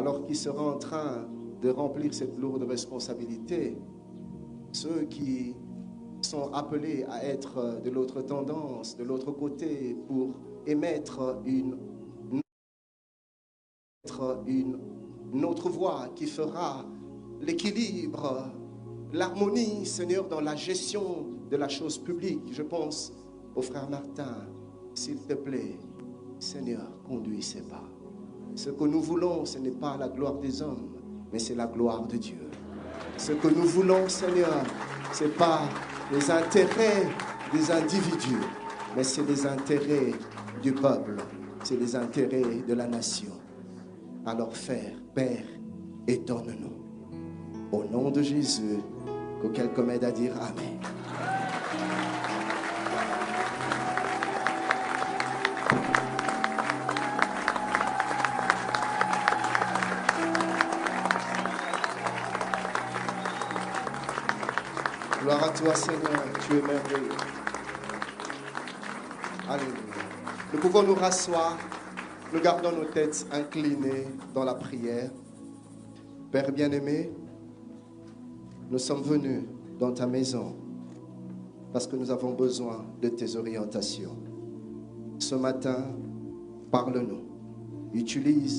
alors qu'il sera en train de remplir cette lourde responsabilité, ceux qui sont appelés à être de l'autre tendance, de l'autre côté, pour émettre une autre voix qui fera l'équilibre, l'harmonie, Seigneur, dans la gestion de la chose publique. Je pense au frère Martin. S'il te plaît, Seigneur, conduis ses pas. Ce que nous voulons, ce n'est pas la gloire des hommes, mais c'est la gloire de Dieu. Ce que nous voulons, Seigneur, ce n'est pas les intérêts des individus, mais c'est les intérêts du peuple, c'est les intérêts de la nation. Alors Père, étonne-nous. Au nom de Jésus, que quelqu'un m'aide à dire Amen. Gloire à toi, Seigneur, tu es merveilleux. Alléluia. Nous pouvons nous rasseoir, nous gardons nos têtes inclinées dans la prière. Père bien-aimé, nous sommes venus dans ta maison parce que nous avons besoin de tes orientations. Ce matin, parle-nous. Utilise